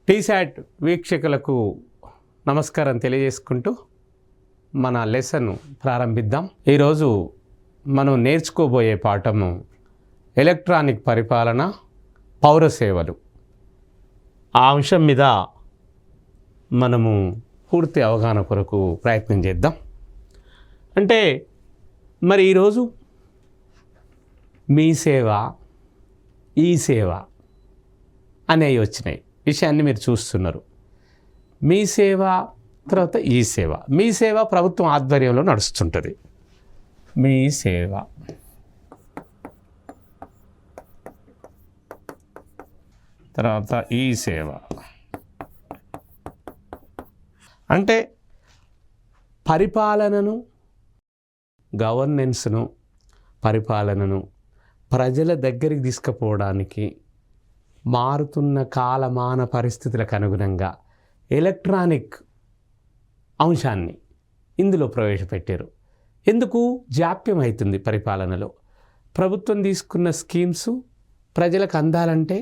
టీశాట్ వీక్షకులకు నమస్కారం తెలియజేసుకుంటూ మన లెసన్ ప్రారంభిద్దాం. ఈరోజు మనం నేర్చుకోబోయే పాఠము ఎలక్ట్రానిక్ పరిపాలన, పౌర సేవలు. ఆ అంశం మీద మనము పూర్తి అవగాహన కొరకు ప్రయత్నం చేద్దాం. అంటే మరి ఈరోజు మీ సేవ, ఈ సేవ అనేవి వచ్చినాయి. విషయాన్ని మీరు చూస్తున్నారు. మీ సేవ తర్వాత ఈ సేవ. మీ సేవ ప్రభుత్వం ఆధ్వర్యంలో నడుస్తుంటుంది. మీ సేవ తర్వాత ఈ సేవ అంటే పరిపాలనను, గవర్నెన్స్ను, పరిపాలనను ప్రజల దగ్గరికి తీసుకుపోవడానికి మారుతున్న కాలమాన పరిస్థితులకు అనుగుణంగా ఎలక్ట్రానిక్ అంశాన్ని ఇందులో ప్రవేశపెట్టారు. ఎందుకు జాప్యం అవుతుంది పరిపాలనలో? ప్రభుత్వం తీసుకున్న స్కీమ్స్ ప్రజలకు అందాలంటే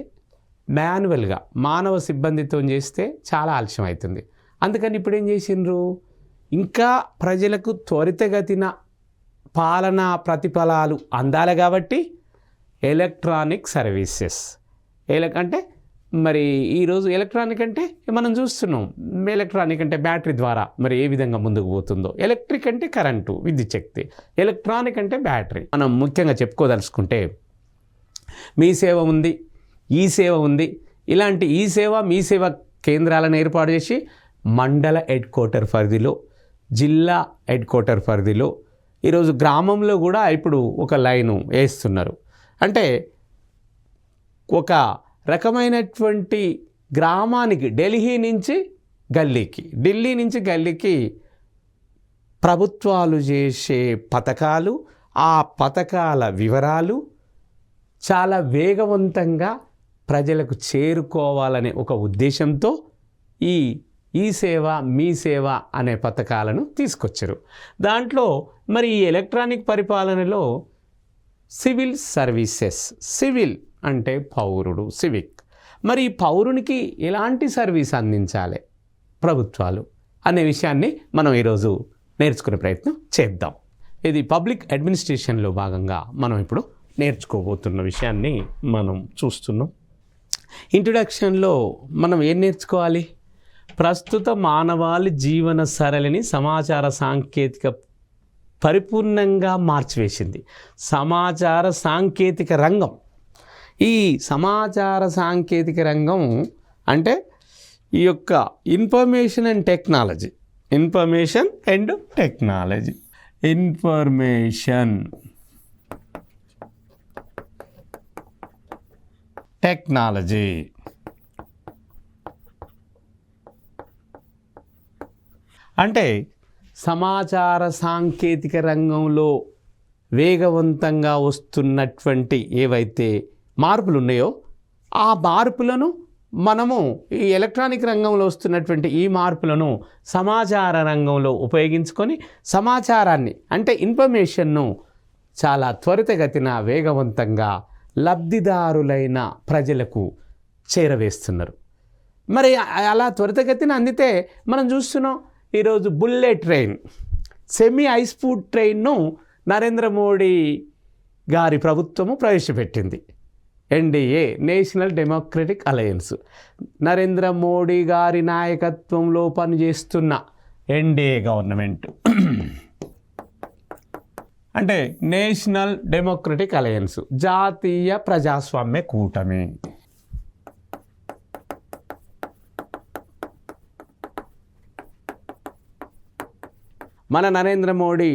మాన్యువల్గా మానవ సిబ్బందితో చేస్తే చాలా ఆలస్యం అవుతుంది. అందుకని ఇప్పుడు ఏం చేసిండ్రు, ఇంకా ప్రజలకు త్వరితగతిన పాలనా ప్రతిఫలాలు అందాలి కాబట్టి ఎలక్ట్రానిక్ సర్వీసెస్. అంటే మరి ఈరోజు ఎలక్ట్రానిక్ అంటే మనం చూస్తున్నాం. ఎలక్ట్రానిక్ అంటే బ్యాటరీ ద్వారా మరి ఏ విధంగా ముందుకు పోతుందో. ఎలక్ట్రిక్ అంటే కరెంటు, విద్యుత్ శక్తి. ఎలక్ట్రానిక్ అంటే బ్యాటరీ. మనం ముఖ్యంగా చెప్పుకోదలుచుకుంటే మీ సేవ ఉంది, ఈ సేవ ఉంది. ఇలాంటి ఈ సేవ, మీ సేవ కేంద్రాలను ఏర్పాటు చేసి మండల హెడ్ క్వార్టర్ పరిధిలో, జిల్లా హెడ్ క్వార్టర్ పరిధిలో, ఈరోజు గ్రామంలో కూడా ఇప్పుడు ఒక లైను వేస్తున్నారు. అంటే ఒక రకమైనటువంటి గ్రామానికి ఢిల్లీ నుంచి గల్లీకి ప్రభుత్వాలు చేసే పథకాలు, ఆ పథకాల వివరాలు చాలా వేగవంతంగా ప్రజలకు చేరుకోవాలనే ఒక ఉద్దేశంతో ఈ సేవ, మీ సేవ అనే పథకాలను తీసుకొచ్చారు. దాంట్లో మరి ఈ ఎలక్ట్రానిక్ పరిపాలనలో సివిల్ సర్వీసెస్, సివిల్ అంటే పౌరుడు, సివిక్. మరి ఈ పౌరునికి ఎలాంటి సర్వీస్ అందించాలి ప్రభుత్వాలు అనే విషయాన్ని మనం ఈరోజు నేర్చుకునే ప్రయత్నం చేద్దాం. ఇది పబ్లిక్ అడ్మినిస్ట్రేషన్లో భాగంగా మనం ఇప్పుడు నేర్చుకోబోతున్న విషయాన్ని మనం చూస్తున్నాం. ఇంట్రొడక్షన్లో మనం ఏం నేర్చుకోవాలి? ప్రస్తుత మానవాళి జీవన సరళిని సమాచార సాంకేతిక పరిపూర్ణంగా మార్చివేసింది. సమాచార సాంకేతిక రంగం. ఈ సమాచార సాంకేతిక రంగం అంటే ఈ యొక్క ఇన్ఫర్మేషన్ అండ్ టెక్నాలజీ. అంటే సమాచార సాంకేతిక రంగంలో వేగవంతంగా వస్తున్నటువంటి ఏవైతే మార్పులు ఉన్నాయో ఆ మార్పులను మనము ఈ ఎలక్ట్రానిక్ రంగంలో వస్తున్నటువంటి ఈ మార్పులను సమాచార రంగంలో ఉపయోగించుకొని సమాచారాన్ని అంటే ఇన్ఫర్మేషన్ను చాలా త్వరితగతిన వేగవంతంగా లబ్ధిదారులైన ప్రజలకు చేరవేస్తున్నారు. మరి అలా త్వరితగతిన అందితే మనం చూస్తున్నాం. ఈరోజు bullet train, semi high speed ట్రైన్ను నరేంద్ర మోడీ గారి ప్రభుత్వము ప్రవేశపెట్టింది. NDA, national democratic alliance, Narendra Modi గారి నాయకత్వంలో పనిచేస్తున్న ఎన్డీఏ గవర్నమెంట్ అంటే నేషనల్ డెమోక్రటిక్ అలయన్స్, జాతీయ ప్రజాస్వామ్య కూటమి. మన నరేంద్ర మోడీ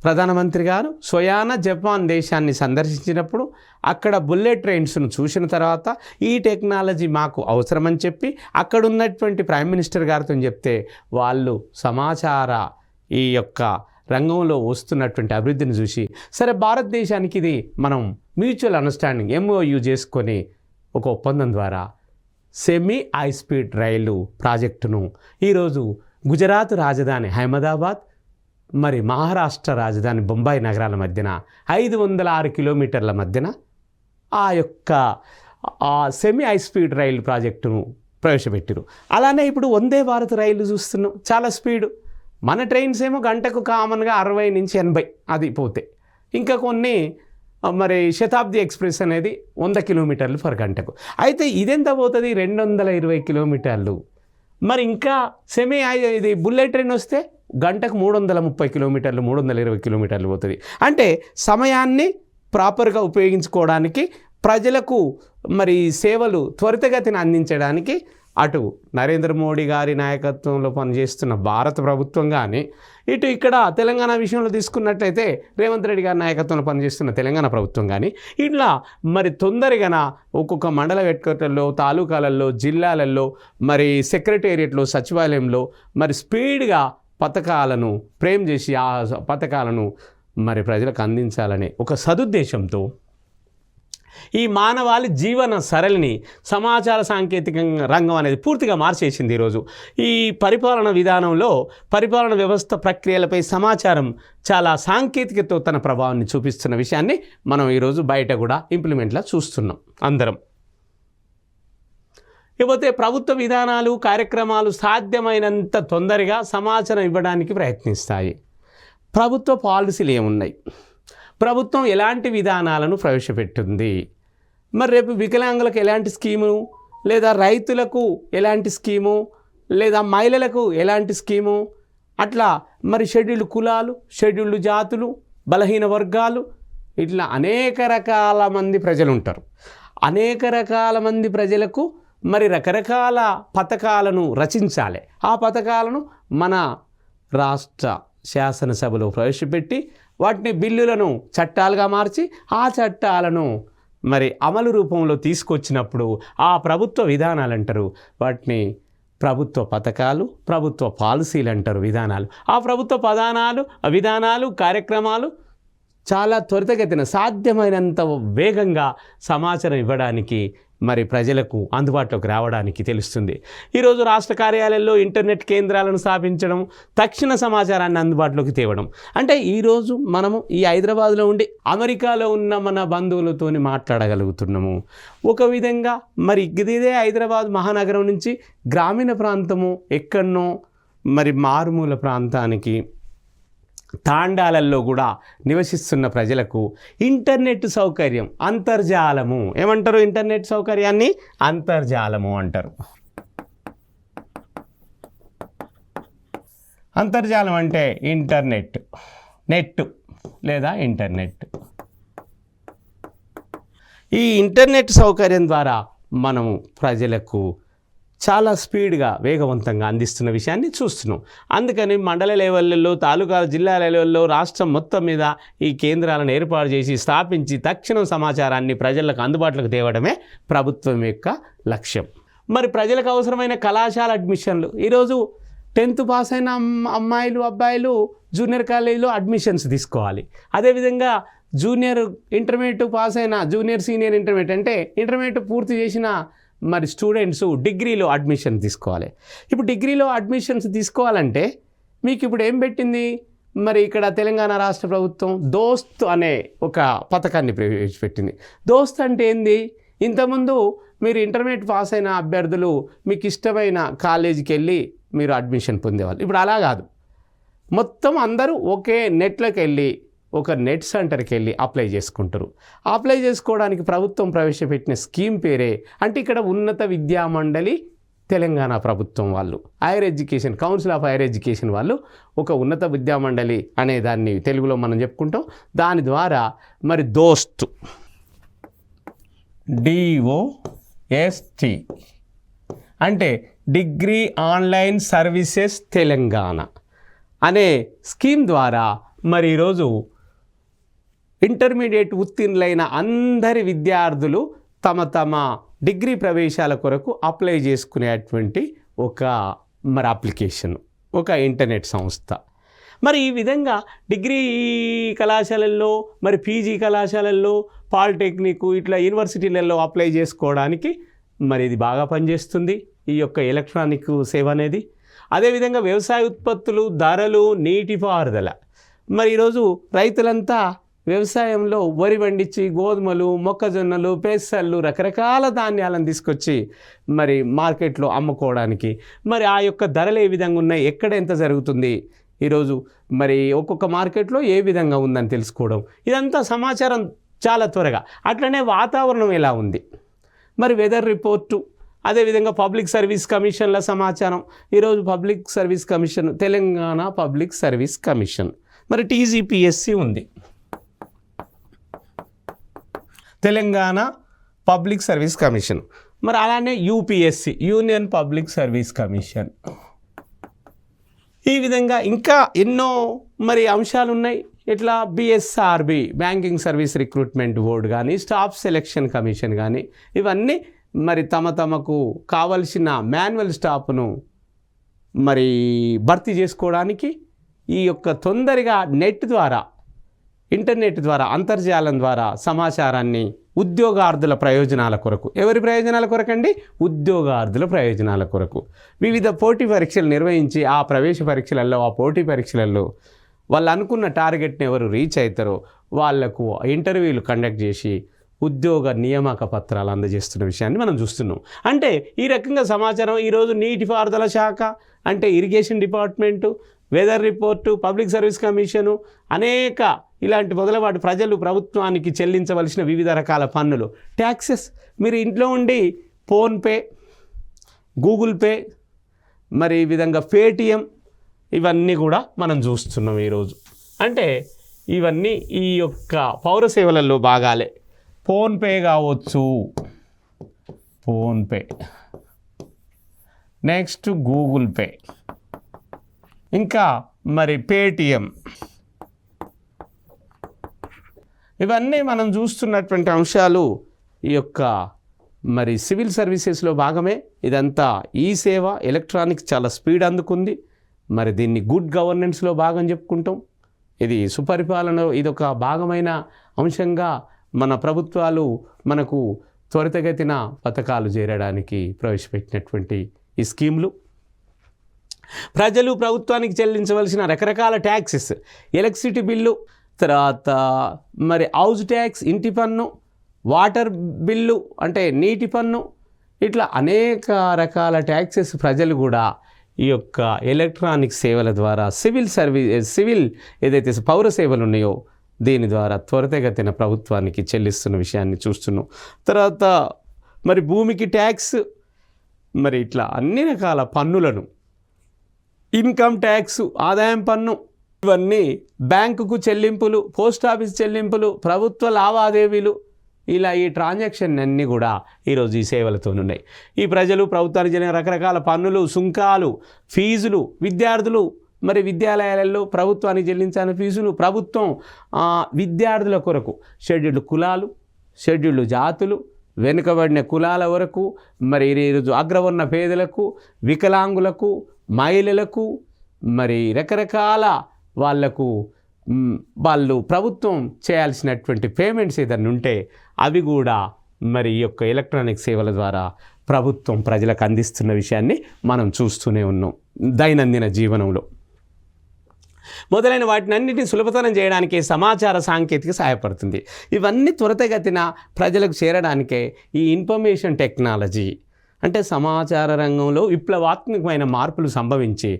ప్రధానమంత్రి గారు స్వయాన జపాన్ దేశాన్ని సందర్శించినప్పుడు అక్కడ బుల్లెట్ ట్రైన్స్ను చూసిన తర్వాత ఈ టెక్నాలజీ మాకు అవసరమని చెప్పి అక్కడ ఉన్నటువంటి ప్రైమ్ మినిస్టర్ గారితో చెప్తే వాళ్ళు సమాచార ఈ యొక్క రంగంలో వస్తున్నటువంటి అభివృద్ధిని చూసి సరే భారతదేశానికి ఇది మనం మ్యూచువల్ అండర్స్టాండింగ్ MOU చేసుకొని ఒక ఒప్పందం ద్వారా సెమీ హై స్పీడ్ రైలు ప్రాజెక్టును ఈరోజు గుజరాత్ రాజధాని అహ్మదాబాద్, మరి మహారాష్ట్ర రాజధాని బొంబాయి నగరాల మధ్యన 506 కిలోమీటర్ల మధ్యన ఆ యొక్క సెమీ హై స్పీడ్ రైలు ప్రాజెక్టును ప్రవేశపెట్టారు. అలానే ఇప్పుడు వందే భారత్ రైలు చూస్తున్నాం, చాలా స్పీడు. మన ట్రైన్స్ ఏమో గంటకు కామన్గా 60 నుంచి 80 అది పోతే, ఇంకా కొన్ని మరి శతాబ్ది ఎక్స్ప్రెస్ అనేది 100 కిలోమీటర్లు పర్ గంటకు. అయితే ఇదెంత పోతుంది? 220 కిలోమీటర్లు. మరి ఇంకా ఇది బుల్లెట్ ట్రైన్ వస్తే గంటకు 330 కిలోమీటర్లు, 320 కిలోమీటర్లు పోతుంది. అంటే సమయాన్ని ప్రాపర్గా ఉపయోగించుకోవడానికి, ప్రజలకు మరి సేవలు త్వరితగతిని అందించడానికి అటు నరేంద్ర మోడీ గారి నాయకత్వంలో పనిచేస్తున్న భారత ప్రభుత్వం కానీ, ఇటు ఇక్కడ తెలంగాణ విషయంలో తీసుకున్నట్లయితే రేవంత్ రెడ్డి గారి నాయకత్వంలో పనిచేస్తున్న తెలంగాణ ప్రభుత్వం కానీ, ఇట్లా మరి తొందరగా ఒక్కొక్క మండల హెడ్క్వార్టర్లో, తాలూకాలలో, జిల్లాలలో, మరి సెక్రటేరియట్లో, సచివాలయంలో మరి స్పీడ్గా పథకాలను ఫ్రేమ్ చేసి ఆ పథకాలను మరి ప్రజలకు అందించాలనే ఒక సదుద్దేశంతో ఈ మానవాళి జీవన సరళిని సమాచార సాంకేతిక రంగం అనేది పూర్తిగా మార్చేసింది. ఈరోజు ఈ పరిపాలన విధానంలో పరిపాలన వ్యవస్థ ప్రక్రియలపై సమాచారం చాలా సాంకేతికతో తన ప్రభావాన్ని చూపిస్తున్న విషయాన్ని మనం ఈరోజు బయట కూడా ఇంప్లిమెంట్లా చూస్తున్నాం అందరం. ఇకపోతే ప్రభుత్వ విధానాలు, కార్యక్రమాలు సాధ్యమైనంత తొందరగా సమాచారం ఇవ్వడానికి ప్రయత్నిస్తాయి. ప్రభుత్వ పాలసీలు ఏమున్నాయి, ప్రభుత్వం ఎలాంటి విధానాలను ప్రవేశపెట్టింది, మరి రేపు వికలాంగులకు ఎలాంటి స్కీము, లేదా రైతులకు ఎలాంటి స్కీము, లేదా మహిళలకు ఎలాంటి స్కీము, అట్లా మరి షెడ్యూల్డ్ కులాలు, షెడ్యూల్డ్ జాతులు, బలహీన వర్గాలు, ఇట్లా అనేక రకాల మంది ప్రజలు ఉంటారు. అనేక రకాల మంది ప్రజలకు మరి రకరకాల పథకాలను రచించాలి. ఆ పథకాలను మన రాష్ట్ర శాసనసభలో ప్రవేశపెట్టి వాటిని బిల్లులను చట్టాలుగా మార్చి ఆ చట్టాలను మరి అమలు రూపంలో తీసుకొచ్చినప్పుడు ఆ ప్రభుత్వ విధానాలు అంటారు. వాటిని ప్రభుత్వ పథకాలు, ప్రభుత్వ పాలసీలు అంటారు, విధానాలు. ఆ ప్రభుత్వ విధానాలు, కార్యక్రమాలు చాలా త్వరితగతిన సాధ్యమైనంత వేగంగా సమాచారం ఇవ్వడానికి మరి ప్రజలకు అందుబాటులోకి రావడానికి తెలుస్తుంది. ఈరోజు రాష్ట్ర కార్యాలయాల్లో ఇంటర్నెట్ కేంద్రాలను స్థాపించడం, తక్షణ సమాచారాన్ని అందుబాటులోకి తేవడం. అంటే ఈరోజు మనము ఈ హైదరాబాద్లో ఉండి అమెరికాలో ఉన్న మన బంధువులతోని మాట్లాడగలుగుతున్నాము. ఒక విధంగా మరి ఇదే హైదరాబాద్ మహానగరం నుంచి గ్రామీణ ప్రాంతము ఎక్కడనో మరి మారుమూల ప్రాంతానికి, తాండాలల్లో కూడా నివసిస్తున్న ప్రజలకు ఇంటర్నెట్ సౌకర్యం, అంతర్జాలము ఏమంటారు? ఇంటర్నెట్ సౌకర్యాన్ని అంతర్జాలము అంటారు. అంతర్జాలం అంటే ఇంటర్నెట్, నెట్ లేదా ఇంటర్నెట్. ఈ ఇంటర్నెట్ సౌకర్యం ద్వారా మనము ప్రజలకు చాలా స్పీడ్గా, వేగవంతంగా అందిస్తున్న విషయాన్ని చూస్తున్నాం. అందుకని మండల లెవెల్లో, తాలూకాల, జిల్లా లెవెల్లో, రాష్ట్రం మొత్తం మీద ఈ కేంద్రాలను ఏర్పాటు చేసి స్థాపించి తక్షణం సమాచారాన్ని ప్రజలకు అందుబాటులోకి తేవడమే ప్రభుత్వం యొక్క లక్ష్యం. మరి ప్రజలకు అవసరమైన కళాశాల అడ్మిషన్లు, ఈరోజు 10th పాస్ అయిన అమ్మాయిలు, అబ్బాయిలు జూనియర్ కాలేజీలో అడ్మిషన్స్ తీసుకోవాలి. అదేవిధంగా జూనియర్ ఇంటర్మీడియట్ పాస్ అయిన, జూనియర్ సీనియర్ ఇంటర్మీడియట్ అంటే ఇంటర్మీడియట్ పూర్తి చేసిన మరి స్టూడెంట్స్ డిగ్రీలో అడ్మిషన్ తీసుకోవాలి. ఇప్పుడు డిగ్రీలో అడ్మిషన్స్ తీసుకోవాలంటే మీకు ఇప్పుడు ఏం పెట్టింది? మరి ఇక్కడ తెలంగాణ రాష్ట్ర ప్రభుత్వం దోస్త్ అనే ఒక పథకాన్ని ప్రవేశపెట్టింది. దోస్త్ అంటే ఏంది? ఇంతకుముందు మీరు ఇంటర్మీడియట్ పాస్ అయిన అభ్యర్థులు మీకు ఇష్టమైన కాలేజీకి వెళ్ళి మీరు అడ్మిషన్ పొందేవాళ్ళు. ఇప్పుడు అలా కాదు, మొత్తం అందరూ ఒకే నెట్లోకి వెళ్ళి ఒక నెట్ సెంటర్కి వెళ్ళి అప్లై చేసుకుంటారు. అప్లై చేసుకోవడానికి ప్రభుత్వం ప్రవేశపెట్టిన స్కీమ్ పేరే, అంటే ఇక్కడ ఉన్నత విద్యా మండలి తెలంగాణ ప్రభుత్వం వాళ్ళు, higher education council of higher education వాళ్ళు ఒక ఉన్నత విద్యా మండలి అనే దాన్ని తెలుగులో మనం చెప్పుకుంటాం. దాని ద్వారా మరి దోస్త్, DOST అంటే డిగ్రీ ఆన్లైన్ సర్వీసెస్ తెలంగాణ అనే స్కీమ్ ద్వారా మరి ఈరోజు ఇంటర్మీడియట్ ఉత్తీర్ణులైన అందరి విద్యార్థులు తమ డిగ్రీ ప్రవేశాల కొరకు అప్లై చేసుకునేటువంటి ఒక మరి అప్లికేషన్, ఒక ఇంటర్నెట్ సంస్థ. మరి ఈ విధంగా డిగ్రీ కళాశాలల్లో, మరి PG కళాశాలల్లో, పాలిటెక్నిక్, ఇట్లా యూనివర్సిటీలలో అప్లై చేసుకోవడానికి మరి ఇది బాగా పనిచేస్తుంది ఈ యొక్క ఎలక్ట్రానిక్ సేవ అనేది. అదేవిధంగా వ్యవసాయ ఉత్పత్తులు, ధరలు, నీటిపారుదల, మరి ఈరోజు రైతులంతా వ్యవసాయంలో వరి పండించి గోధుమలు, మొక్కజొన్నలు, పెసళ్ళు, రకరకాల ధాన్యాలను తీసుకొచ్చి మరి మార్కెట్లో అమ్ముకోవడానికి మరి ఆ యొక్క ధరలు ఏ విధంగా ఉన్నాయి, ఎక్కడ ఎంత జరుగుతుంది, ఈరోజు మరి ఒక్కొక్క మార్కెట్లో ఏ విధంగా ఉందని తెలుసుకోవడం, ఇదంతా సమాచారం చాలా త్వరగా. అట్లనే వాతావరణం ఎలా ఉంది, మరి వెదర్ రిపోర్టు, అదేవిధంగా పబ్లిక్ సర్వీస్ కమిషన్ల సమాచారం. ఈరోజు public service commission, Telangana public service commission, మరి టీజీపీఎస్సీ ఉంది, తెలంగాణ పబ్లిక్ సర్వీస్ కమిషన్. మరి అలానే UPSC, union public service commission. ఈ విధంగా ఇంకా ఎన్నో మరి అంశాలు ఉన్నాయి. ఇట్లా BSRB, banking service recruitment board కానీ, స్టాఫ్ సెలెక్షన్ కమిషన్ కానీ, ఇవన్నీ మరి తమకు కావలసిన మాన్యువల్ స్టాఫ్ను మరి భర్తీ చేసుకోవడానికి ఈ యొక్క తొందరగా నెట్ ద్వారా, ఇంటర్నెట్ ద్వారా, అంతర్జాలం ద్వారా సమాచారాన్ని ఉద్యోగార్థుల ప్రయోజనాల కొరకు, ఎవరి ప్రయోజనాల కొరకండి, ఉద్యోగార్థుల ప్రయోజనాల కొరకు వివిధ పోటీ పరీక్షలు నిర్వహించి ఆ ప్రవేశ పరీక్షలలో, ఆ పోటీ పరీక్షలలో వాళ్ళు అనుకున్న టార్గెట్ని ఎవరు రీచ్ అవుతారో వాళ్లకు ఇంటర్వ్యూలు కండక్ట్ చేసి ఉద్యోగ నియామక పత్రాలు అందజేస్తున్న విషయాన్ని మనం చూస్తున్నాం. అంటే ఈ రకంగా సమాచారం ఈరోజు నీటిపారుదల శాఖ, అంటే irrigation department, weather report, public service commission, అనేక ఇలాంటి మొదలవాటి ప్రజలు ప్రభుత్వానికి చెల్లించవలసిన వివిధ రకాల పన్నులు, ట్యాక్సెస్, మీరు ఇంట్లో ఉండి ఫోన్పే, గూగుల్ పే, మరి ఈ విధంగా పేటిఎం, ఇవన్నీ కూడా మనం చూస్తున్నాం ఈరోజు. అంటే ఇవన్నీ ఈ యొక్క పౌర సేవలలో భాగాలే. ఫోన్పే కావచ్చు, ఫోన్పే, నెక్స్ట్ గూగుల్ పే, ఇంకా మరి పేటిఎం, ఇవన్నీ మనం చూస్తున్నటువంటి అంశాలు ఈ యొక్క మరి సివిల్ సర్వీసెస్లో భాగమే. ఇదంతా ఈ సేవ ఎలక్ట్రానిక్స్ చాలా స్పీడ్ అందుకుంది. మరి దీన్ని గుడ్ గవర్నెన్స్లో భాగం చెప్పుకుంటాం. ఇది సుపరిపాలన, ఇదొక భాగమైన అంశంగా మన ప్రభుత్వాలు మనకు త్వరితగతిన పథకాలు చేరడానికి ప్రవేశపెట్టినటువంటి ఈ స్కీమ్లు. ప్రజలు ప్రభుత్వానికి చెల్లించవలసిన రకరకాల ట్యాక్సెస్, ఎలక్ట్రిసిటీ బిల్లు, తర్వాత మరి హౌస్ ట్యాక్స్, ఇంటి పన్ను, వాటర్ బిల్లు అంటే నీటి పన్ను, ఇట్లా అనేక రకాల ట్యాక్సెస్ ప్రజలు కూడా ఈ యొక్క ఎలక్ట్రానిక్ సేవల ద్వారా సివిల్ ఏదైతే పౌర సేవలు ఉన్నాయో దీని ద్వారా త్వరితగతిన ప్రభుత్వానికి చెల్లిస్తున్న విషయాన్ని చూస్తున్నాం. తర్వాత మరి భూమికి ట్యాక్స్, మరి ఇట్లా అన్ని రకాల పన్నులను, ఇన్కమ్ ట్యాక్స్, ఆదాయం పన్ను, ఇవన్నీ బ్యాంకుకు చెల్లింపులు, పోస్ట్ ఆఫీస్ చెల్లింపులు, ప్రభుత్వ లావాదేవీలు, ఇలా ఈ ట్రాన్సాక్షన్ అన్నీ కూడా ఈరోజు ఈ సేవలతో ఉన్నాయి. ఈ ప్రజలు ప్రభుత్వానికి చెందిన రకరకాల పన్నులు, సుంకాలు, ఫీజులు, విద్యార్థులు మరి విద్యాలయాలలో ప్రభుత్వానికి చెల్లించాలని ఫీజులు, ప్రభుత్వం విద్యార్థుల కొరకు షెడ్యూల్డ్ కులాలు, షెడ్యూల్డ్ జాతులు, వెనుకబడిన కులాల వరకు, మరి ఈరోజు అగ్రవర్ణ పేదలకు, వికలాంగులకు, మహిళలకు, మరి రకరకాల వాళ్ళు ప్రభుత్వం చేయాల్సినటువంటి పేమెంట్స్ ఏదైనా ఉంటే అవి కూడా మరి ఈ యొక్క ఎలక్ట్రానిక్ సేవల ద్వారా ప్రభుత్వం ప్రజలకు అందిస్తున్న విషయాన్ని మనం చూస్తూనే ఉన్నాం దైనందిన జీవనంలో. మొదలైన వాటిని అన్నిటిని సులభతరం చేయడానికే సమాచార సాంకేతిక సహాయపడుతుంది. ఇవన్నీ త్వరితగతిన ప్రజలకు చేరడానికే ఈ ఇన్ఫర్మేషన్ టెక్నాలజీ అంటే సమాచార రంగంలో విప్లవాత్మకమైన మార్పులు సంభవించి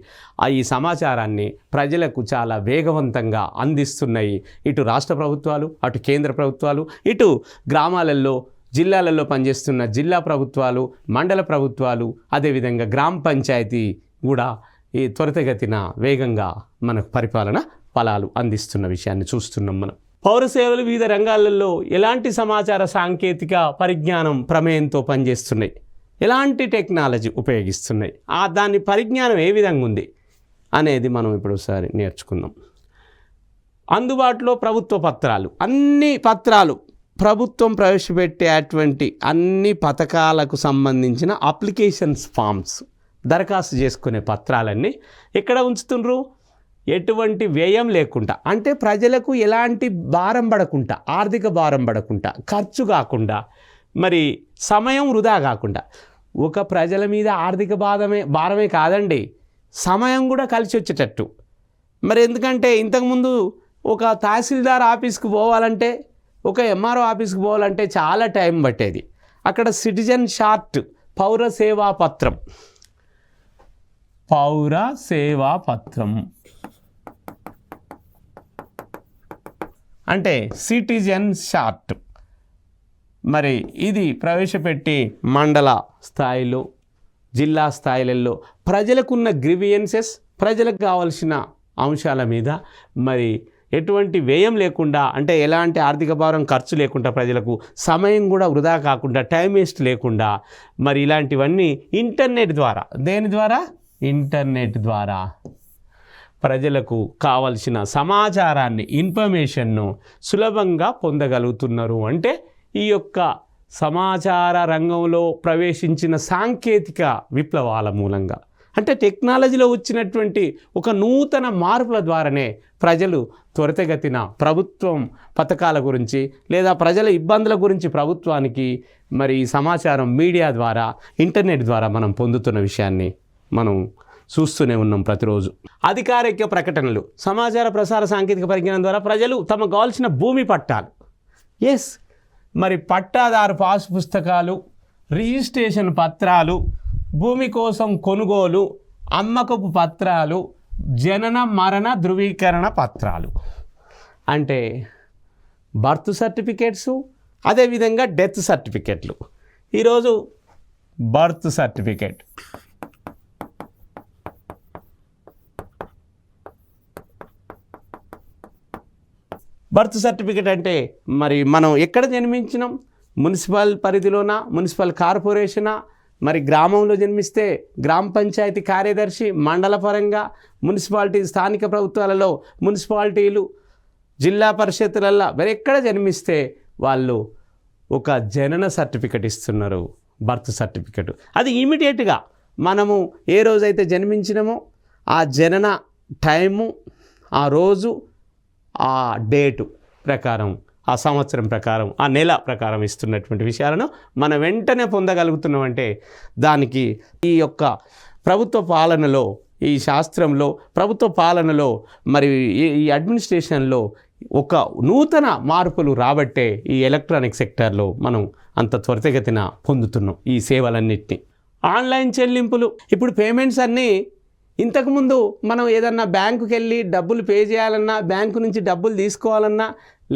ఈ సమాచారాన్ని ప్రజలకు చాలా వేగవంతంగా అందిస్తున్నాయి. ఇటు రాష్ట్ర ప్రభుత్వాలు, అటు కేంద్ర ప్రభుత్వాలు, ఇటు గ్రామాలలో, జిల్లాలలో పనిచేస్తున్న జిల్లా ప్రభుత్వాలు, మండల ప్రభుత్వాలు, అదేవిధంగా గ్రామ పంచాయతీ కూడా ఈ త్వరితగతిన వేగంగా మనకు పరిపాలన ఫలాలు అందిస్తున్న విషయాన్ని చూస్తున్నాం మనం. పౌర సేవలు వివిధ రంగాలలో ఎలాంటి సమాచార సాంకేతిక పరిజ్ఞానం ప్రమేయంతో పనిచేస్తున్నాయి, ఎలాంటి టెక్నాలజీ ఉపయోగిస్తున్నాయి, దాని పరిజ్ఞానం ఏ విధంగా ఉంది అనేది మనం ఇప్పుడు ఒకసారి నేర్చుకుందాం. అందుబాటులో ప్రభుత్వ పత్రాలు, అన్ని పత్రాలు ప్రభుత్వం ప్రవేశపెట్టేటువంటి అన్ని పథకాలకు సంబంధించిన అప్లికేషన్స్ ఫామ్స్, దరఖాస్తు చేసుకునే పత్రాలన్నీ ఎక్కడ ఉంచుతుండ్రు, ఎటువంటి వ్యయం లేకుండా, అంటే ప్రజలకు ఎలాంటి భారం పడకుండా, ఆర్థిక భారం పడకుండా, ఖర్చు కాకుండా, మరి సమయం వృధా కాకుండా. ఒక ప్రజల మీద ఆర్థిక భారమే కాదండి, సమయం కూడా కలిసి వచ్చేటట్టు. మరి ఎందుకంటే ఇంతకుముందు ఒక తహసీల్దార్ ఆఫీస్కి పోవాలంటే, ఒక ఎంఆర్ఓ ఆఫీస్కి పోవాలంటే చాలా టైం పట్టేది. అక్కడ సిటిజన్ షార్ట్ పౌర సేవా పత్రం అంటే సిటిజన్ షార్ట్ మరి ఇది ప్రవేశపెట్టి మండల స్థాయిలో, జిల్లా స్థాయిలలో ప్రజలకున్న గ్రీవియన్సెస్, ప్రజలకు కావాల్సిన అంశాల మీద మరి ఎటువంటి వ్యయం లేకుండా, అంటే ఎలాంటి ఆర్థిక భారం ఖర్చు లేకుండా, ప్రజలకు సమయం కూడా వృధా కాకుండా, టైం వేస్ట్ లేకుండా మరి ఇలాంటివన్నీ ఇంటర్నెట్ ద్వారా, దేని ద్వారా? ఇంటర్నెట్ ద్వారా ప్రజలకు కావలసిన సమాచారాన్ని, ఇన్ఫర్మేషన్ను సులభంగా పొందగలుగుతున్నారు. అంటే ఈ యొక్క సమాచార రంగంలో ప్రవేశించిన సాంకేతిక విప్లవాల మూలంగా, అంటే టెక్నాలజీలో వచ్చినటువంటి ఒక నూతన మార్పుల ద్వారానే ప్రజలు త్వరితగతిన ప్రభుత్వం పథకాల గురించి లేదా ప్రజల ఇబ్బందుల గురించి ప్రభుత్వానికి మరి సమాచారం మీడియా ద్వారా, ఇంటర్నెట్ ద్వారా మనం పొందుతున్న విషయాన్ని మనం చూస్తూనే ఉన్నాం ప్రతిరోజు. అధికారిక ప్రకటనలు, సమాచార ప్రసార సాంకేతిక పరిజ్ఞానం ద్వారా ప్రజలు తమకు కావాల్సిన భూమి పట్టాలు, మరి పట్టాదారు పాస్ పుస్తకాలు, రిజిస్ట్రేషన్ పత్రాలు, భూమి కోసం కొనుగోలు, అమ్మకపు పత్రాలు, జనన మరణ ధృవీకరణ పత్రాలు, అంటే బర్త్ సర్టిఫికేట్సు, అదేవిధంగా డెత్ సర్టిఫికెట్లు. ఈరోజు బర్త్ సర్టిఫికేట్, బర్త్ సర్టిఫికేట్ అంటే మరి మనం ఎక్కడ జన్మించినాం, మున్సిపల్ పరిధిలోనా, మున్సిపల్ కార్పొరేషనా, మరి గ్రామంలో జన్మిస్తే గ్రామ పంచాయతీ కార్యదర్శి, మండల పరంగా మున్సిపాలిటీ, స్థానిక ప్రభుత్వాలలో మున్సిపాలిటీలు, జిల్లా పరిషత్తులలో మరి ఎక్కడ జన్మిస్తే వాళ్ళు ఒక జనన సర్టిఫికెట్ ఇస్తున్నారు, బర్త్ సర్టిఫికెట్. అది ఇమీడియట్గా మనము ఏ రోజైతే జన్మించినామో ఆ జనన టైము, ఆ రోజు, ఆ డేటు ప్రకారం, ఆ సంవత్సరం ప్రకారం, ఆ నెల ప్రకారం ఇస్తున్నటువంటి విషయాలను మనం వెంటనే పొందగలుగుతున్నామంటే దానికి ఈ యొక్క ప్రభుత్వ పాలనలో, ఈ శాస్త్రంలో, ప్రభుత్వ పాలనలో మరి ఈ అడ్మినిస్ట్రేషన్లో ఒక నూతన మార్పులు రాబట్టే ఈ ఎలక్ట్రానిక్ సెక్టార్లో మనం అంత త్వరితగతిన పొందుతున్నాం ఈ సేవలన్నింటినీ. ఆన్లైన్ చెల్లింపులు, ఇప్పుడు పేమెంట్స్ అన్నీ, ఇంతకుముందు మనం ఏదన్నా బ్యాంకుకి వెళ్ళి డబ్బులు పే చేయాలన్నా, బ్యాంకు నుంచి డబ్బులు తీసుకోవాలన్నా,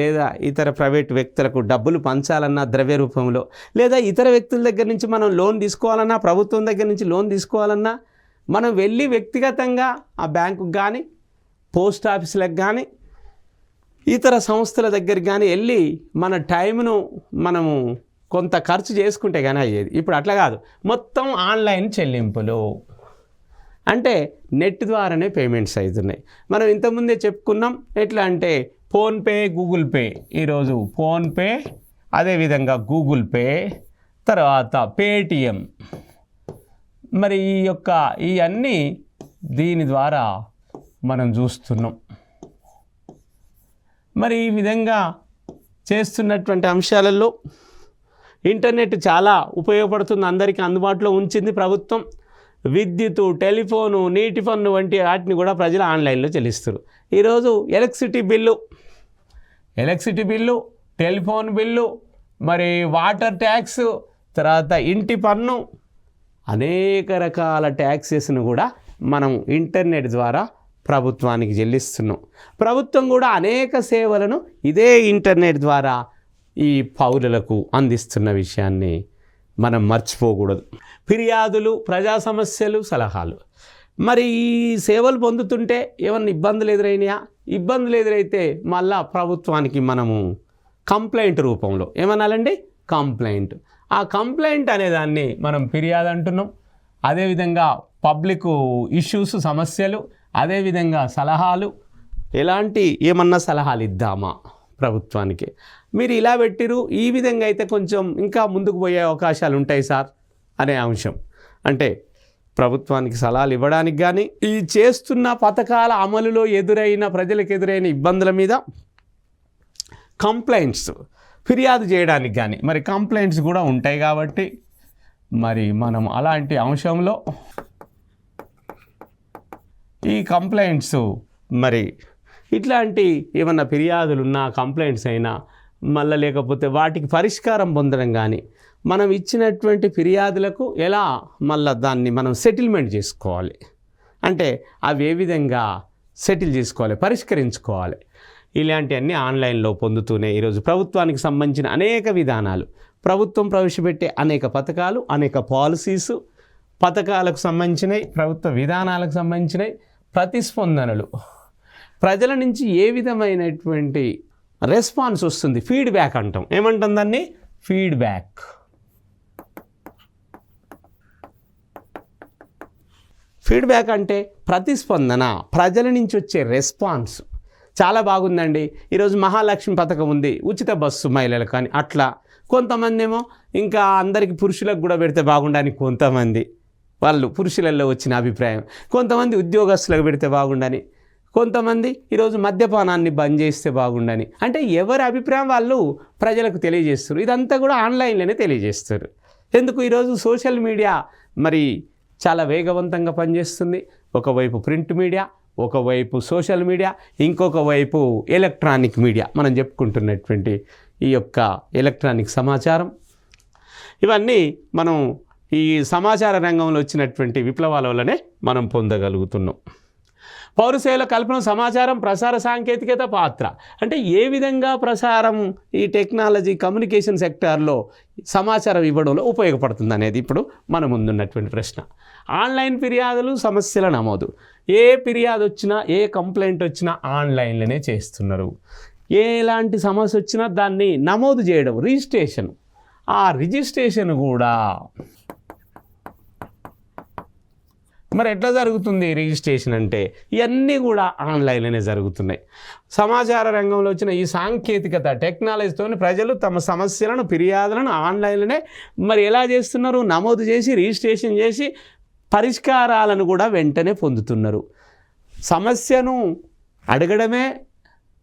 లేదా ఇతర ప్రైవేట్ వ్యక్తులకు డబ్బులు పంచాలన్నా ద్రవ్య రూపంలో, లేదా ఇతర వ్యక్తుల దగ్గర నుంచి మనం లోన్ తీసుకోవాలన్నా, ప్రభుత్వం దగ్గర నుంచి లోన్ తీసుకోవాలన్నా మనం వెళ్ళి వ్యక్తిగతంగా ఆ బ్యాంకుకి కానీ, పోస్ట్ ఆఫీసులకు కానీ, ఇతర సంస్థల దగ్గరికి కానీ వెళ్ళి మన టైంను మనము కొంత ఖర్చు చేసుకుంటే కానీ అయ్యేది. ఇప్పుడు అట్లా కాదు, మొత్తం ఆన్లైన్ చెల్లింపులు, అంటే నెట్ ద్వారానే పేమెంట్స్ అవుతున్నాయి. మనం ఇంతకుముందే చెప్పుకున్నాం, ఎట్లా అంటే ఫోన్పే, గూగుల్ పే. ఈరోజు ఫోన్పే, అదేవిధంగా గూగుల్ పే, తర్వాత పేటిఎం, మరి ఈ అన్నీ దీని ద్వారా మనం చూస్తున్నాం. మరి ఈ విధంగా చేస్తున్నటువంటి అంశాలలో ఇంటర్నెట్ చాలా ఉపయోగపడుతుంది, అందరికీ అందుబాటులో ఉంచింది ప్రభుత్వం. విద్యుత్తు, టెలిఫోను, నీటి పన్ను వంటి వాటిని కూడా ప్రజలు ఆన్లైన్లో చెల్లిస్తారు. ఈరోజు ఎలక్ట్రిసిటీ బిల్లు, టెలిఫోన్ బిల్లు, మరి వాటర్ ట్యాక్స్, తర్వాత ఇంటి పన్ను, అనేక రకాల ట్యాక్సెస్ను కూడా మనం ఇంటర్నెట్ ద్వారా ప్రభుత్వానికి చెల్లిస్తున్నాం. ప్రభుత్వం కూడా అనేక సేవలను ఇదే ఇంటర్నెట్ ద్వారా ఈ పౌరులకు అందిస్తున్న విషయాన్ని మనం మర్చిపోకూడదు. ఫిర్యాదులు, ప్రజా సమస్యలు, సలహాలు, మరి ఈ సేవలు పొందుతుంటే ఏమన్నా ఇబ్బందులు ఎదురైనాయా? ఇబ్బందులు ఎదురైతే మళ్ళా ప్రభుత్వానికి మనము కంప్లైంట్ రూపంలో ఏమనాలండి? కంప్లైంట్. ఆ కంప్లైంట్ అనేదాన్ని మనం ఫిర్యాదు అంటున్నాం. అదేవిధంగా పబ్లిక్ ఇష్యూస్, సమస్యలు, అదేవిధంగా సలహాలు, ఎలాంటి ఏమన్నా సలహాలు ఇద్దామా ప్రభుత్వానికి, మీరు ఇలా పెట్టిరు, ఈ విధంగా అయితే కొంచెం ఇంకా ముందుకు పోయే అవకాశాలు ఉంటాయి సార్ అనే అంశం. అంటే ప్రభుత్వానికి సలహాలు ఇవ్వడానికి కానీ, ఈ చేస్తున్న పథకాల అమలులో ప్రజలకు ఎదురైన ఇబ్బందుల మీద కంప్లైంట్స్ ఫిర్యాదు చేయడానికి కానీ, మరి కంప్లైంట్స్ కూడా ఉంటాయి కాబట్టి మరి మనం అలాంటి అంశంలో ఈ కంప్లైంట్స్ మరి ఇట్లాంటి ఏమన్నా ఫిర్యాదులున్నా, కంప్లైంట్స్ అయినా, మళ్ళీ లేకపోతే వాటికి పరిష్కారం పొందడం కానీ, మనం ఇచ్చినటువంటి ఫిర్యాదులకు ఎలా మళ్ళీ దాన్ని మనం సెటిల్మెంట్ చేసుకోవాలి, అంటే అవి ఏ విధంగా సెటిల్ చేసుకోవాలి, పరిష్కరించుకోవాలి, ఇలాంటివన్నీ ఆన్లైన్లో పొందుతూనే ఈరోజు ప్రభుత్వానికి సంబంధించిన అనేక విధానాలు, ప్రభుత్వం ప్రవేశపెట్టే అనేక పథకాలు, అనేక పాలసీసు, పథకాలకు సంబంధించినవి, ప్రభుత్వ విధానాలకు సంబంధించినవి, ప్రతిస్పందనలు, ప్రజల నుంచి ఏ విధమైనటువంటి రెస్పాన్స్ వస్తుంది, ఫీడ్బ్యాక్ అంటాం. ఏమంటాం దాన్ని? ఫీడ్బ్యాక్. ఫీడ్బ్యాక్ అంటే ప్రతిస్పందన, ప్రజల నుంచి వచ్చే రెస్పాన్స్. చాలా బాగుందండి, ఈరోజు మహాలక్ష్మి పథకం ఉంది, ఉచిత బస్సు మహిళలకు కానీ, అట్లా కొంతమంది ఏమో ఇంకా అందరికీ పురుషులకు కూడా పెడితే బాగుండని కొంతమంది, వాళ్ళు పురుషులలో వచ్చిన అభిప్రాయం. కొంతమంది ఉద్యోగస్తులకు పెడితే బాగుండని, కొంతమంది ఈరోజు మద్యపానాన్ని బంద్ చేస్తే బాగుండని. అంటే ఎవరి అభిప్రాయం వాళ్ళు ప్రజలకు తెలియజేస్తారు. ఇదంతా కూడా ఆన్లైన్లోనే తెలియజేస్తారు. ఎందుకు? ఈరోజు సోషల్ మీడియా మరి చాలా వేగవంతంగా పనిచేస్తుంది. ఒకవైపు ప్రింట్ మీడియా, ఒకవైపు సోషల్ మీడియా, ఇంకొక వైపు ఎలక్ట్రానిక్ మీడియా, మనం చెప్పుకుంటున్నటువంటి ఈ యొక్క ఎలక్ట్రానిక్ సమాచారం. ఇవన్నీ మనం ఈ సమాచార రంగంలో వచ్చినటువంటి విప్లవాల వల్లనే మనం పొందగలుగుతున్నాం. పౌర సేవల కల్పన, సమాచారం, ప్రసార సాంకేతికత పాత్ర అంటే ఏ విధంగా ప్రసారం ఈ టెక్నాలజీ కమ్యూనికేషన్ సెక్టార్లో సమాచారం ఇవ్వడంలో ఉపయోగపడుతుంది అనేది ఇప్పుడు మన ముందున్నటువంటి ప్రశ్న. ఆన్లైన్ ఫిర్యాదులు, సమస్యల నమోదు. ఏ ఫిర్యాదు వచ్చినా, ఏ కంప్లైంట్ వచ్చినా ఆన్లైన్లోనే చేస్తున్నారు. ఎలాంటి సమస్య వచ్చినా దాన్ని నమోదు చేయడం, రిజిస్ట్రేషన్. ఆ రిజిస్ట్రేషన్ కూడా మరి ఎట్లా జరుగుతుంది రిజిస్ట్రేషన్ అంటే? ఇవన్నీ కూడా ఆన్లైన్లోనే జరుగుతున్నాయి. సమాచార రంగంలో వచ్చిన ఈ సాంకేతికత టెక్నాలజీతో ప్రజలు తమ సమస్యలను, ఫిర్యాదులను ఆన్లైన్లోనే మరి ఎలా చేస్తున్నారు? నమోదు చేసి, రిజిస్ట్రేషన్ చేసి, పరిష్కారాలను కూడా వెంటనే పొందుతున్నారు. సమస్యను అడగడమే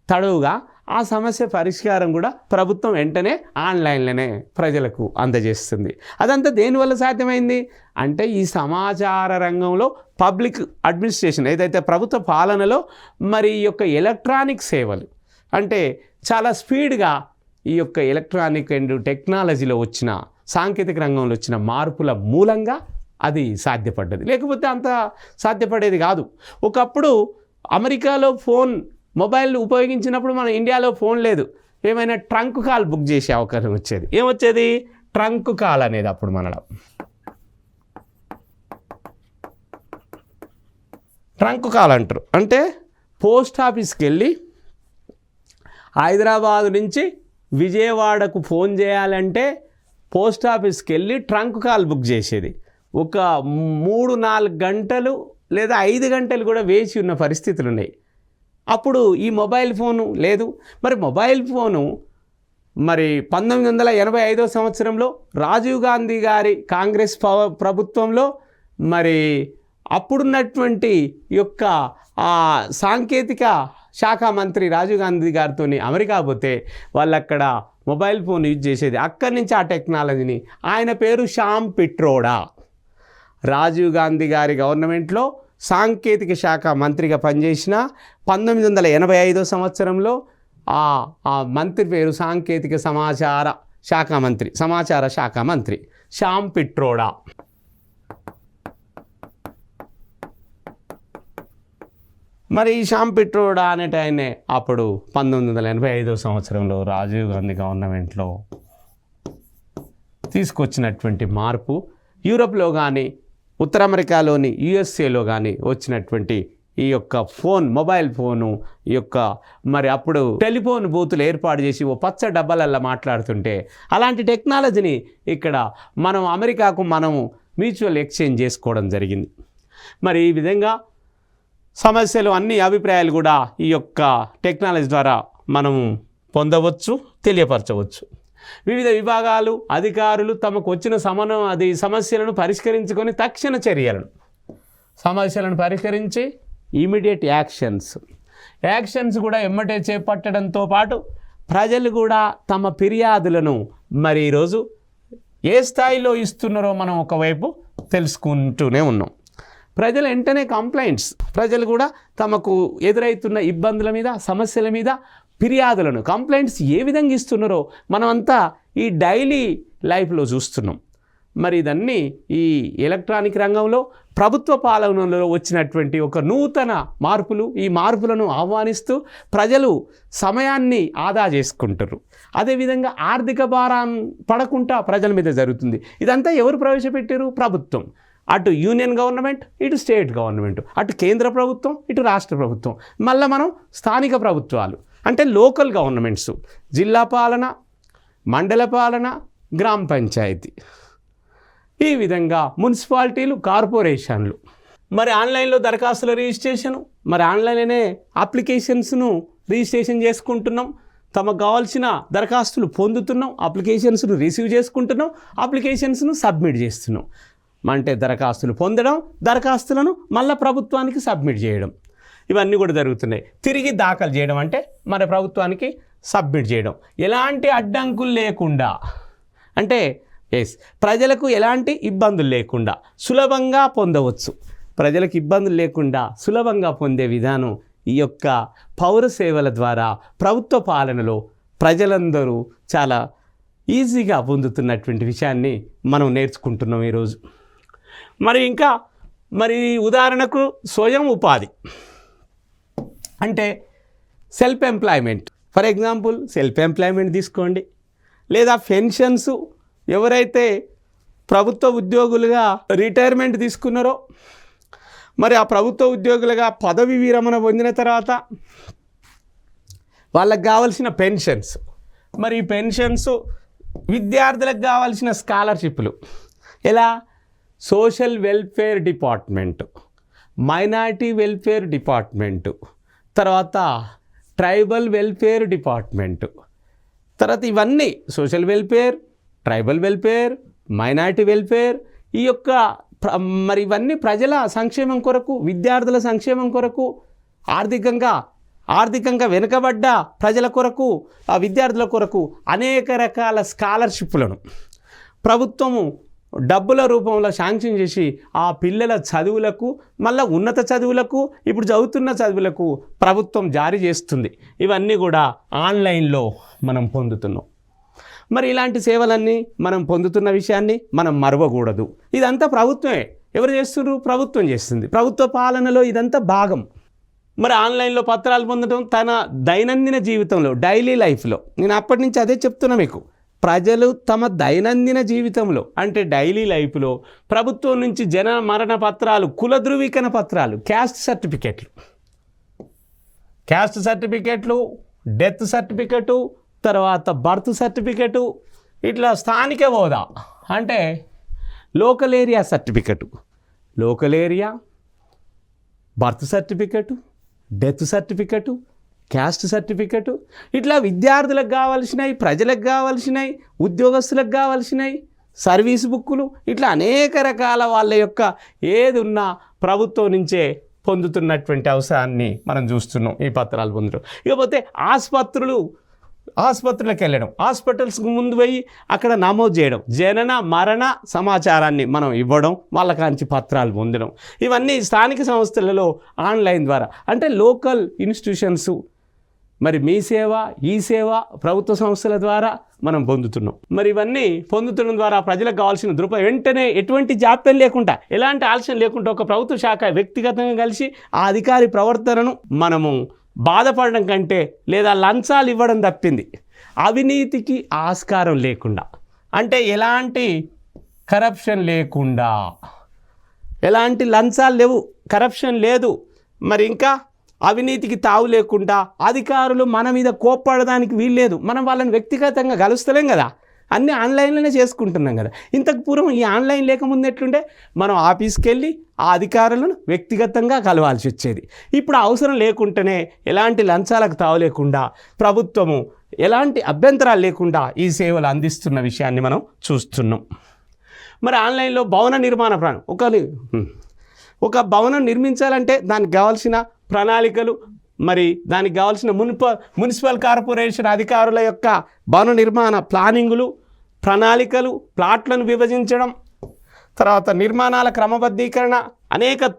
తడవుగా ఆ సమస్య పరిష్కారం కూడా ప్రభుత్వం వెంటనే ఆన్లైన్లోనే ప్రజలకు అందజేస్తుంది. అదంతా దేనివల్ల సాధ్యమైంది అంటే ఈ సమాచార రంగంలో పబ్లిక్ అడ్మినిస్ట్రేషన్ ఏదైతే ప్రభుత్వ పాలనలో మరి ఈ యొక్క ఎలక్ట్రానిక్ సేవలు అంటే చాలా స్పీడ్గా ఈ యొక్క ఎలక్ట్రానిక్ అండ్ టెక్నాలజీలో వచ్చిన సాంకేతిక రంగంలో వచ్చిన మార్పుల మూలంగా అది సాధ్యపడ్డది. లేకపోతే అంత సాధ్యపడేది కాదు. ఒకప్పుడు అమెరికాలో మొబైల్ ఉపయోగించినప్పుడు మన ఇండియాలో ఫోన్ లేదు. ఏమైనా ట్రంక్ కాల్ బుక్ చేసే అవకాశం వచ్చేది. ఏమొచ్చేది? ట్రంక్ కాల్ అనేది అప్పుడు మనలో. ట్రంక్ కాల్ అంటారు. అంటే పోస్ట్ ఆఫీస్కి వెళ్ళి హైదరాబాద్ నుంచి విజయవాడకు ఫోన్ చేయాలంటే పోస్ట్ ఆఫీస్కి వెళ్ళి ట్రంక్ కాల్ బుక్ చేసేది. ఒక 3-4 గంటలు లేదా 5 గంటలు కూడా వేచి ఉన్న పరిస్థితులు ఉన్నాయి. అప్పుడు ఈ మొబైల్ ఫోను లేదు. మరి మొబైల్ ఫోను మరి 1985 సంవత్సరంలో రాజీవ్ గాంధీ గారి కాంగ్రెస్ ప్రభుత్వంలో మరి అప్పుడున్నటువంటి యొక్క సాంకేతిక శాఖ మంత్రి రాజీవ్ గాంధీ గారితో అమెరికా పోతే వాళ్ళు అక్కడ మొబైల్ ఫోన్ యూజ్ చేసేది. అక్కడి నుంచి ఆ టెక్నాలజీని, ఆయన పేరు శ్యామ్ పిట్రోడా, రాజీవ్ గాంధీ గారి గవర్నమెంట్లో సాంకేతిక శాఖ మంత్రిగా పనిచేసిన 1985 సంవత్సరంలో ఆ మంత్రి పేరు సాంకేతిక సమాచార శాఖ మంత్రి శ్యామ్ పిట్రోడా. మరి ఈ శ్యామ్ పిట్రోడా అనేట ఆయనే అప్పుడు 1985 సంవత్సరంలో రాజీవ్ గాంధీ గవర్నమెంట్లో తీసుకొచ్చినటువంటి మార్పు యూరోప్లో కానీ ఉత్తర అమెరికాలోని యుఎస్ఏలో కానీ వచ్చినటువంటి ఈ యొక్క మొబైల్ ఫోను ఈ యొక్క మరి అప్పుడు టెలిఫోన్ బూతులు ఏర్పాటు చేసి ఓ పచ్చ డబ్బాలల్లో మాట్లాడుతుంటే అలాంటి టెక్నాలజీని ఇక్కడ మనం అమెరికాకు మనము మ్యూచువల్ ఎక్స్చేంజ్ చేసుకోవడం జరిగింది. మరి ఈ విధంగా సమస్యలు అన్ని అభిప్రాయాలు కూడా ఈ యొక్క టెక్నాలజీ ద్వారా మనము పొందవచ్చు, తెలియపరచవచ్చు. వివిధ విభాగాలు, అధికారులు తమకు వచ్చిన సమస్యలను పరిష్కరించుకొని తక్షణ సమస్యలను పరిష్కరించి ఇమీడియట్ యాక్షన్స్ కూడా ఎమ్మటే చేపట్టడంతో పాటు ప్రజలు కూడా తమ ఫిర్యాదులను మరి ఈరోజు ఏ స్థాయిలో ఇస్తున్నారో మనం ఒకవైపు తెలుసుకుంటూనే ఉన్నాం. ప్రజలు వెంటనే కంప్లైంట్స్, ప్రజలు కూడా తమకు ఎదురవుతున్న ఇబ్బందుల మీద, సమస్యల మీద ఫిర్యాదులను, కంప్లైంట్స్ ఏ విధంగా ఇస్తున్నారో మనమంతా ఈ డైలీ లైఫ్లో చూస్తున్నాం. మరి ఇదన్నీ ఈ ఎలక్ట్రానిక్ రంగంలో ప్రభుత్వ పాలనలో వచ్చినటువంటి ఒక నూతన మార్పులు. ఈ మార్పులను ఆహ్వానిస్తూ ప్రజలు సమయాన్ని ఆదా చేసుకుంటారు. అదేవిధంగా ఆర్థిక భారం పడకుండా ప్రజల మీద జరుగుతుంది. ఇదంతా ఎవరు ప్రవేశపెట్టారు? ప్రభుత్వం. అటు యూనియన్ గవర్నమెంట్, ఇటు స్టేట్ గవర్నమెంట్, అటు కేంద్ర ప్రభుత్వం, ఇటు రాష్ట్ర ప్రభుత్వం, మళ్ళీ మనం స్థానిక ప్రభుత్వాలు అంటే లోకల్ గవర్నమెంట్స్, జిల్లా పాలన, మండల పాలన, గ్రామ పంచాయతీ, ఈ విధంగా మున్సిపాలిటీలు, కార్పొరేషన్లు. మరి ఆన్లైన్లో దరఖాస్తుల రిజిస్ట్రేషను, మరి ఆన్లైన్లోనే అప్లికేషన్స్ను రిజిస్ట్రేషన్ చేసుకుంటున్నాం. తమకు కావాల్సిన దరఖాస్తులు పొందుతున్నాం, అప్లికేషన్స్ను రిసీవ్ చేసుకుంటున్నాం, అప్లికేషన్స్ను సబ్మిట్ చేస్తున్నాం. అంటే దరఖాస్తులు పొందడం, దరఖాస్తులను మళ్ళీ ప్రభుత్వానికి సబ్మిట్ చేయడం, ఇవన్నీ కూడా జరుగుతున్నాయి. తిరిగి దాఖలు చేయడం అంటే మన ప్రభుత్వానికి సబ్మిట్ చేయడం, ఎలాంటి అడ్డంకులు లేకుండా, అంటే ప్రజలకు ఎలాంటి ఇబ్బందులు లేకుండా సులభంగా పొందవచ్చు. ప్రజలకు ఇబ్బందులు లేకుండా సులభంగా పొందే విధానం ఈ యొక్క పౌర సేవల ద్వారా ప్రభుత్వ పాలనలో ప్రజలందరూ చాలా ఈజీగా పొందుతున్నటువంటి విషయాన్ని మనం నేర్చుకుంటున్నాం ఈరోజు. మరి ఉదాహరణకు స్వయం ఉపాధి అంటే self employment. For example self employment తీసుకోండి, లేదా పెన్షన్స్. ఎవరైతే ప్రభుత్వ ఉద్యోగులుగా రిటైర్మెంట్ తీసుకున్నారో, మరి ఆ ప్రభుత్వ ఉద్యోగులుగా పదవి విరమణ పొందిన తర్వాత వాళ్ళకి కావాల్సిన పెన్షన్స్, మరి ఈ పెన్షన్స్, విద్యార్థులకు కావాల్సిన స్కాలర్షిప్లు ఎలా? Social welfare department, minority welfare department, తర్వాత ట్రైబల్ వెల్ఫేర్ డిపార్ట్మెంటు, తర్వాత ఇవన్నీ social welfare, tribal welfare, minority welfare, ఈ యొక్క మరి ఇవన్నీ ప్రజల సంక్షేమం కొరకు, విద్యార్థుల సంక్షేమం కొరకు, ఆర్థికంగా వెనుకబడ్డ ప్రజల కొరకు, ఆ విద్యార్థుల కొరకు అనేక రకాల స్కాలర్షిప్లను ప్రభుత్వము డబ్బుల రూపంలో శాంక్షన్ చేసి ఆ పిల్లల చదువులకు, మళ్ళీ ఉన్నత చదువులకు, ఇప్పుడు చదువుతున్న చదువులకు ప్రభుత్వం జారీ చేస్తుంది. ఇవన్నీ కూడా ఆన్లైన్లో మనం పొందుతున్నాం. మరి ఇలాంటి సేవలన్నీ మనం పొందుతున్న విషయాన్ని మనం మరవకూడదు. ఇదంతా ప్రభుత్వమే. ఎవరు చేస్తున్నారు? ప్రభుత్వం చేస్తుంది. ప్రభుత్వ పాలనలో ఇదంతా భాగం. మరి ఆన్లైన్లో పత్రాలు పొందడం తన దైనందిన జీవితంలో, డైలీ లైఫ్లో, నేను అప్పటి నుంచి అదే చెప్తున్నా మీకు, ప్రజలు తమ దైనందిన జీవితంలో అంటే డైలీ లైఫ్లో ప్రభుత్వం నుంచి జనన మరణ పత్రాలు, కుల ధృవీకరణ పత్రాలు, క్యాస్ట్ సర్టిఫికెట్లు, డెత్ సర్టిఫికెటు, తర్వాత బర్త్ సర్టిఫికెటు, ఇట్లా స్థానిక హోదా అంటే local area certificate, local area, birth certificate, death certificate, caste certificate, ఇట్లా విద్యార్థులకు కావాల్సినవి, ప్రజలకు కావాల్సినవి, ఉద్యోగస్తులకు కావాల్సినవి, సర్వీస్ బుక్కులు, ఇట్లా అనేక రకాల వాళ్ళ యొక్క ఏది ఉన్నా ప్రభుత్వం నుంచే పొందుతున్నటువంటి అవసరాన్ని మనం చూస్తున్నాం ఈ పత్రాలు పొందడం. ఇకపోతే ఆసుపత్రులకు వెళ్ళడం, హాస్పిటల్స్కి ముందు పోయి అక్కడ నమోదు చేయడం, జనన మరణ సమాచారాన్ని మనం ఇవ్వడం, వాళ్ళ కాంచి పత్రాలు పొందడం, ఇవన్నీ స్థానిక సంస్థలలో ఆన్లైన్ ద్వారా అంటే లోకల్ ఇన్స్టిట్యూషన్స్, మరి మీ సేవ, ఈ సేవ ప్రభుత్వ సంస్థల ద్వారా మనం పొందుతున్నాం. మరి ఇవన్నీ పొందుతున్న ద్వారా ప్రజలకు కావాల్సిన దృక్పథం వెంటనే ఎటువంటి జాప్యం లేకుండా, ఎలాంటి ఆలస్యం లేకుండా ఒక ప్రభుత్వ శాఖ వ్యక్తిగతంగా కలిసి ఆ అధికారి ప్రవర్తనను మనము బాధపడడం కంటే, లేదా లంచాలు ఇవ్వడం తప్పింది, అవినీతికి ఆస్కారం లేకుండా, అంటే ఎలాంటి కరప్షన్ లేకుండా, ఎలాంటి లంచాలు లేవు, కరప్షన్ లేదు, మరి ఇంకా అవినీతికి తావు లేకుండా, అధికారులు మన మీద కోప్పడడానికి వీల్లేదు. మనం వాళ్ళని వ్యక్తిగతంగా కలుస్తలేం కదా, అన్నీ ఆన్లైన్లోనే చేసుకుంటున్నాం కదా. ఇంతకు పూర్వం ఈ ఆన్లైన్ లేకముందు ఎట్లుండే, మనం ఆఫీస్కి వెళ్ళి ఆ అధికారులను వ్యక్తిగతంగా కలవాల్సి వచ్చేది. ఇప్పుడు అవసరం లేకుండానే, ఎలాంటి లంచాలకు తావు లేకుండా, ప్రభుత్వము ఎలాంటి అభ్యంతరాలు లేకుండా ఈ సేవలు అందిస్తున్న విషయాన్ని మనం చూస్తున్నాం. మరి ఆన్లైన్లో భవన నిర్మాణ ప్రాణం, ఒక భవనం నిర్మించాలంటే దానికి కావాల్సిన ప్రణాళికలు, మరి దానికి కావాల్సిన మున్సిపల్ కార్పొరేషన్ అధికారుల యొక్క భవన నిర్మాణ ప్లానింగులు, ప్రణాళికలు, ప్లాట్లను విభజించడం, తర్వాత నిర్మాణాల క్రమబద్ధీకరణ, అనేక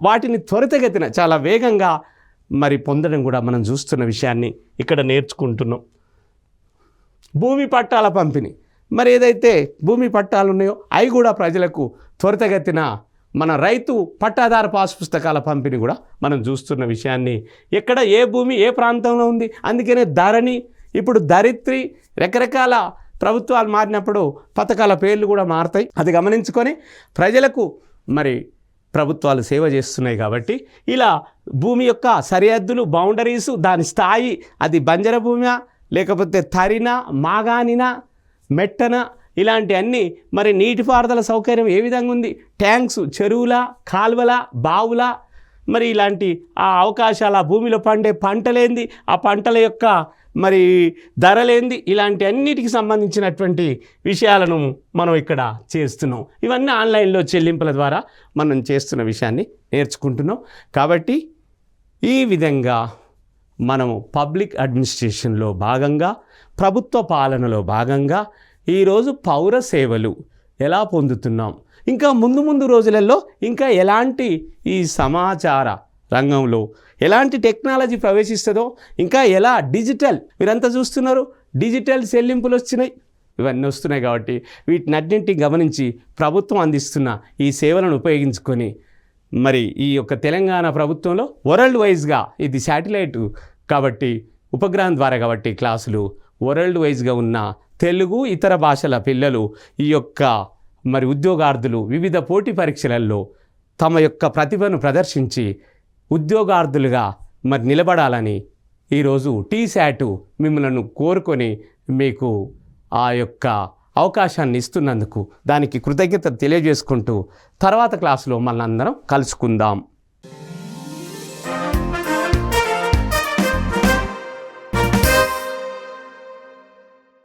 వాటిని త్వరితగతిన చాలా వేగంగా మరి పొందడం కూడా మనం చూస్తున్న విషయాన్ని ఇక్కడ నేర్చుకుంటున్నాం. భూమి పట్టాల పంపిణీ, మరి ఏదైతే భూమి పట్టాలు ఉన్నాయో అవి కూడా ప్రజలకు త్వరితగతిన మన రైతు పట్టాదారు పాస్ పుస్తకాల పంపిణీ కూడా మనం చూస్తున్న విషయాన్ని, ఎక్కడ ఏ భూమి ఏ ప్రాంతంలో ఉంది. అందుకనే ధరణి, ఇప్పుడు ధరిత్రి, రకరకాల ప్రభుత్వాలు మారినప్పుడు పథకాల పేర్లు కూడా మారుతాయి. అది గమనించుకొని ప్రజలకు మరి ప్రభుత్వాలు సేవ చేస్తున్నాయి. కాబట్టి ఇలా భూమి యొక్క సరిహద్దులు, బౌండరీసు, దాని స్థాయి, అది బంజర భూమా లేకపోతే తరినా, మాగానినా, మెట్టన, ఇలాంటి అన్నీ, మరి నీటిపారుదల సౌకర్యం ఏ విధంగా ఉంది, ట్యాంక్స్, చెరువుల, కాల్వల, బావుల, మరి ఇలాంటి ఆ అవకాశాలు, ఆ భూమిలో పండే పంటలేంది, ఆ పంటల యొక్క మరి ధరలేంది, ఇలాంటి అన్నిటికి సంబంధించినటువంటి విషయాలను మనం ఇక్కడ చేస్తున్నాం. ఇవన్నీ ఆన్లైన్లో చెల్లింపుల ద్వారా మనం చేస్తున్న విషయాన్ని నేర్చుకుంటున్నాం. కాబట్టి ఈ విధంగా మనము పబ్లిక్ అడ్మినిస్ట్రేషన్లో భాగంగా, ప్రభుత్వ పాలనలో భాగంగా ఈరోజు పౌర సేవలు ఎలా పొందుతున్నాం, ఇంకా ముందు రోజులలో ఇంకా ఎలాంటి ఈ సమాచార రంగంలో ఎలాంటి టెక్నాలజీ ప్రవేశిస్తుందో, ఇంకా ఎలా డిజిటల్, మీరంతా చూస్తున్నారు డిజిటల్ చెల్లింపులు వచ్చినాయి, ఇవన్నీ వస్తున్నాయి. కాబట్టి వీటినన్నింటినీ గమనించి ప్రభుత్వం అందిస్తున్న ఈ సేవలను ఉపయోగించుకొని మరి ఈ యొక్క తెలంగాణ ప్రభుత్వంలో వరల్డ్ వైజ్గా, ఇది శాటిలైట్ కాబట్టి ఉపగ్రహం ద్వారా కాబట్టి క్లాసులు వరల్డ్ వైజ్గా ఉన్న తెలుగు ఇతర భాషల పిల్లలు ఈ యొక్క మరి ఉద్యోగార్థులు వివిధ పోటీ పరీక్షలలో తమ యొక్క ప్రతిభను ప్రదర్శించి ఉద్యోగార్థులుగా మరి నిలబడాలని ఈరోజు టీశాట్ మిమ్మల్ని కోరుకొని మీకు ఆ యొక్క అవకాశాన్ని ఇస్తున్నందుకు దానికి కృతజ్ఞత తెలియజేసుకుంటూ తర్వాత క్లాసులో మనందరం కలుసుకుందాం.